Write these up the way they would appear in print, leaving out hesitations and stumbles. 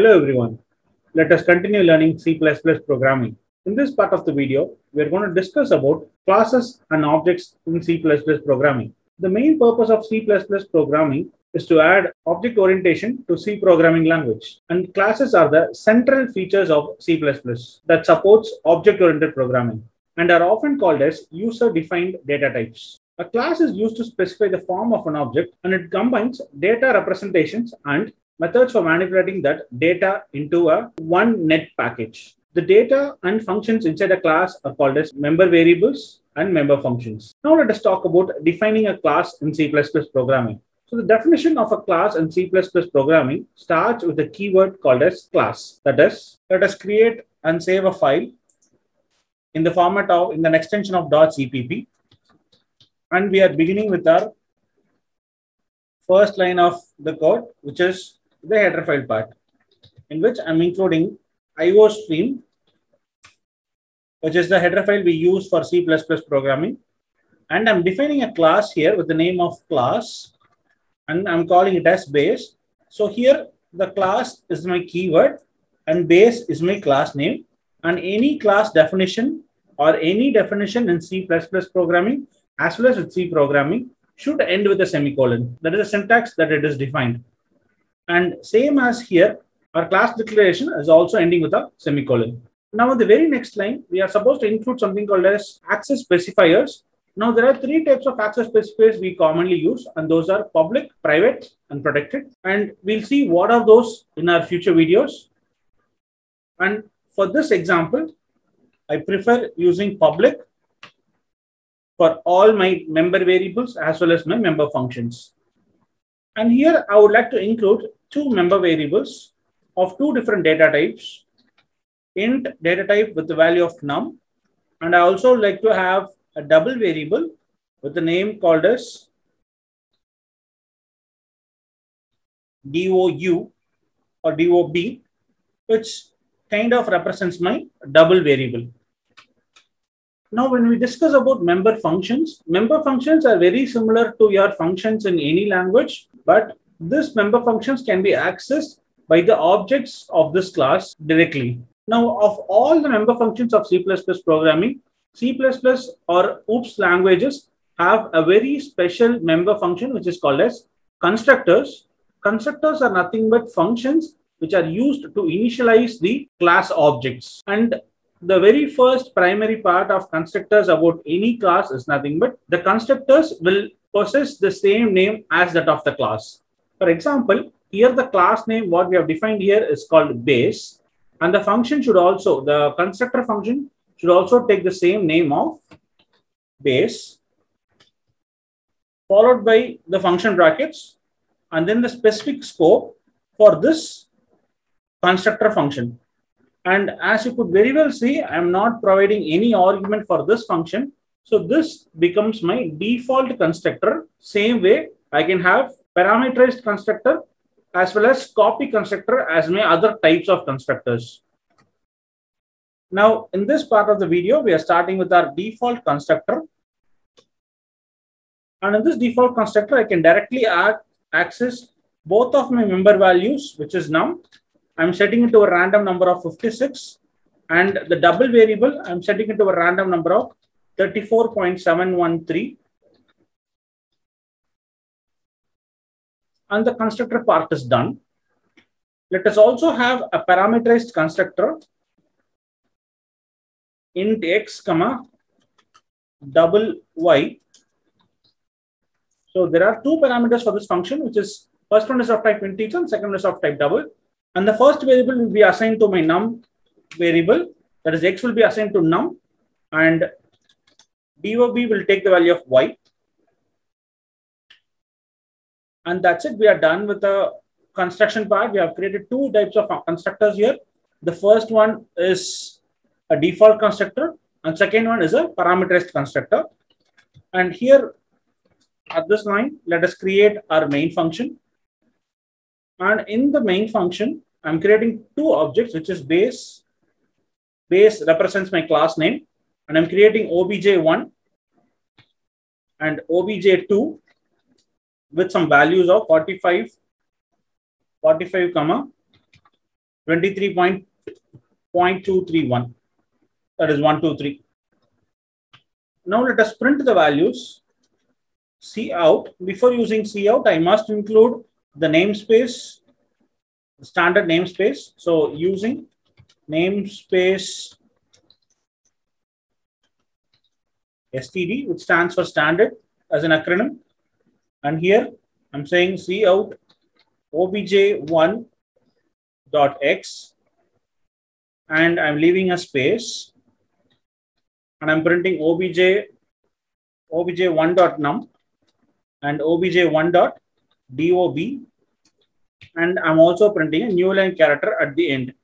Hello everyone. Let us continue learning C++ programming. In this part of the video, we are going to discuss about classes and objects in C++ programming. The main purpose of C++ programming is to add object orientation to C programming language. And classes are the central features of C++ that supports object-oriented programming and are often called as user-defined data types. A class is used to specify the form of an object, and it combines data representations and methods for manipulating that data into a one net package. The data and functions inside a class are called as member variables and member functions. Now let us talk about defining a class in C++ programming. So the definition of a class in C++ programming starts with a keyword called as class. That is, let us create and save a file in the format of in an extension of .cpp, and we are beginning with our first line of the code, which is the header file part, in which I'm including iostream, which is the header file we use for C++ programming. And I'm defining a class here with the name of class, and I'm calling it as base. So here the class is my keyword and base is my class name. And any class definition or any definition in C++ programming as well as with C programming should end with a semicolon. That is a syntax that it is defined. And same as here, our class declaration is also ending with a semicolon. Now, in the very next line, we are supposed to include something called as access specifiers. Now, there are three types of access specifiers we commonly use, and those are public, private, and protected. And we'll see what are those in our future videos. And for this example, I prefer using public for all my member variables as well as my member functions. And here I would like to include two member variables of two different data types. Int data type with the value of num, and I also like to have a double variable with the name called as DOU or DOB, which kind of represents my double variable. Now, when we discuss about member functions are very similar to your functions in any language, but this member functions can be accessed by the objects of this class directly. Now, of all the member functions of C++ programming, C++ or OOPS languages have a very special member function, which is called as constructors. Constructors are nothing but functions which are used to initialize the class objects. And the very first primary part of constructors about any class is nothing but the constructors will possess the same name as that of the class. For example, here the class name, what we have defined here is called base. And the function should also, the constructor function should also take the same name of base, followed by the function brackets, and then the specific scope for this constructor function. And as you could very well see, I'm not providing any argument for this function. So this becomes my default constructor. Same way, I can have parameterized constructor as well as copy constructor as my other types of constructors. Now, in this part of the video, we are starting with our default constructor. And in this default constructor, I can directly access both of my member values, which is num. I'm setting it to a random number of 56. And the double variable, I'm setting it to a random number of 34.713. And the constructor part is done. Let us also have a parameterized constructor int x, double y. So there are two parameters for this function, which is first one is of type integer and second is of type double. And the first variable will be assigned to my num variable, that is x will be assigned to num, and DOB will take the value of y. And that's it. We are done with the construction part. We have created two types of constructors here. The first one is a default constructor, and second one is a parameterized constructor. And here at this line, let us create our main function. And in the main function, I'm creating two objects, which is base. Base represents my class name. And I'm creating obj1 and obj2 with some values of 45, 23.231. That is 123. Now let us print the values. Cout. Before using cout, I must include the namespace, standard namespace. So using namespace std, which stands for standard as an acronym. And here I'm saying cout obj1.x, and I'm leaving a space, and I'm printing obj1.num and obj1.dob, and I'm also printing a new line character at the end.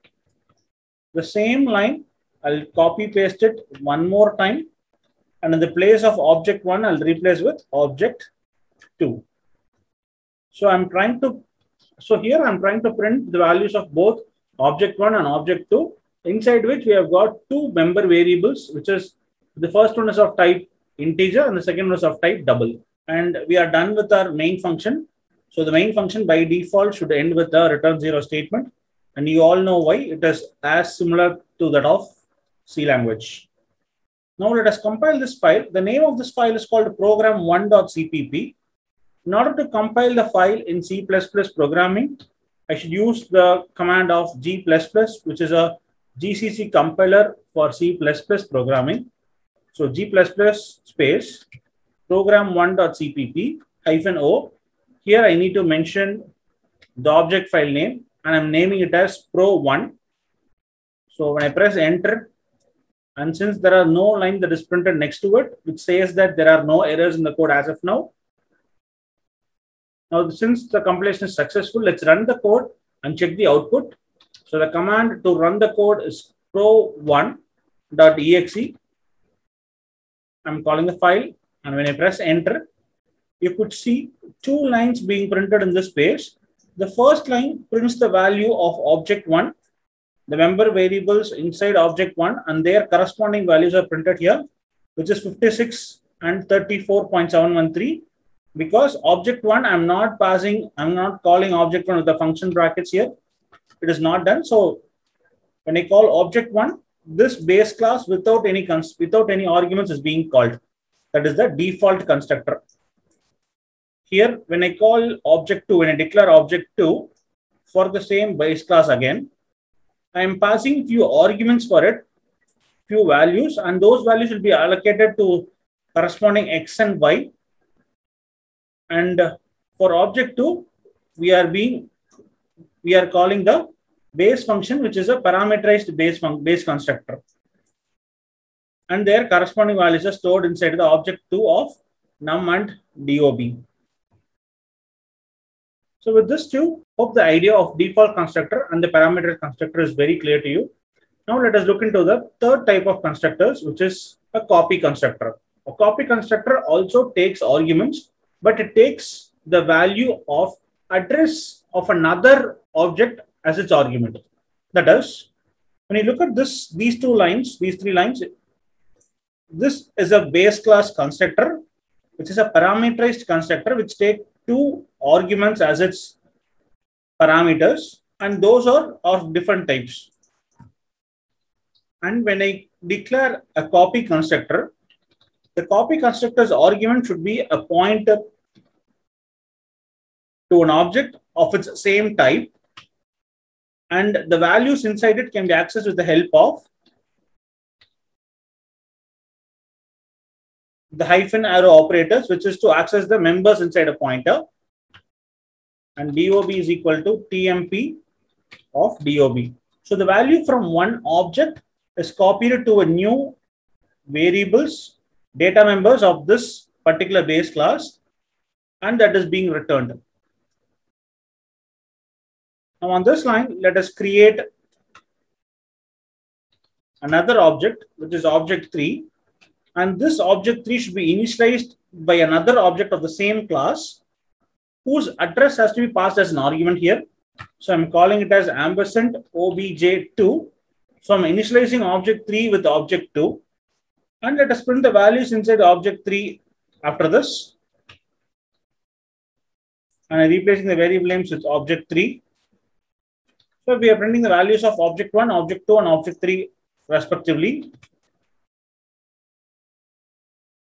The same line, I'll copy paste it one more time, and in the place of object1, I'll replace with object2. So here I'm trying to print the values of both object1 and object2, inside which we have got two member variables, which is the first one is of type integer and the second one is of type double. And we are done with our main function. So the main function by default should end with the return 0 statement. And you all know why. It is as similar to that of C language. Now let us compile this file. The name of this file is called program1.cpp. In order to compile the file in C++ programming, I should use the command of G++, which is a GCC compiler for C++ programming. So G++ space program1.cpp -o. Here I need to mention the object file name, and I'm naming it as pro1. So when I press enter, and since there are no line that is printed next to it, which says that there are no errors in the code as of now. Now, since the compilation is successful, let's run the code and check the output. So the command to run the code is pro1.exe. I'm calling the file, and when I press enter, you could see two lines being printed in this page. The first line prints the value of object1, the member variables inside object1, and their corresponding values are printed here, which is 56 and 34.713. Because object1, I'm not calling object1 with the function brackets here. It is not done. So when I call object1, this base class without any arguments is being called. That is the default constructor. Here, when I call object2, when I declare object2 for the same base class again, I am passing few arguments for it, few values, and those values will be allocated to corresponding x and y. And for object2, we are calling the base function, which is a parameterized base constructor. And their corresponding values are stored inside the object2 of num and dob. So with this too, hope the idea of default constructor and the parameter constructor is very clear to you. Now let us look into the third type of constructors, which is a copy constructor. A copy constructor also takes arguments, but it takes the value of address of another object as its argument. That is, when you look at these three lines, this is a base class constructor, which is a parameterized constructor, which take two arguments as its parameters, and those are of different types. And when I declare a copy constructor, the copy constructor's argument should be a pointer to an object of its same type, and the values inside it can be accessed with the help of the hyphen arrow operators, which is to access the members inside a pointer. And dob is equal to tmp of dob. So the value from one object is copied to a new variables, data members of this particular base class, and that is being returned. Now on this line, let us create another object, which is object3. And this object3 should be initialized by another object of the same class, whose address has to be passed as an argument here. So I'm calling it as ampersand obj2. So I'm initializing object3 with object2. And let us print the values inside object3 after this. And I'm replacing the variable names with object3. So we are printing the values of object 1, object 2, and object 3 respectively.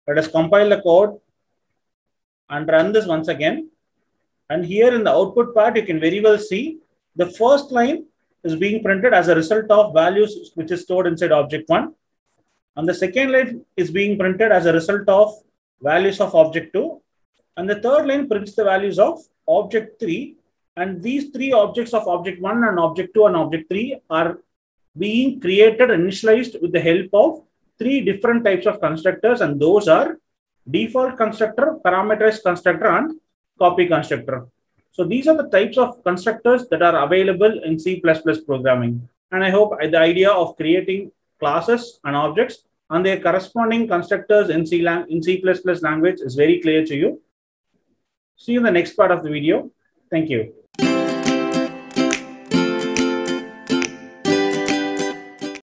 Let us compile the code and run this once again. And here in the output part, you can very well see the first line is being printed as a result of values which is stored inside object 1. And the second line is being printed as a result of values of object 2. And the third line prints the values of object 3. And these three objects of object 1 and object 2 and object 3 are being created and initialized with the help of three different types of constructors. And those are default constructor, parameterized constructor, and copy constructor. So these are the types of constructors that are available in C++ programming. And I hope the idea of creating classes and objects and their corresponding constructors in C language is very clear to you. See you in the next part of the video. Thank you.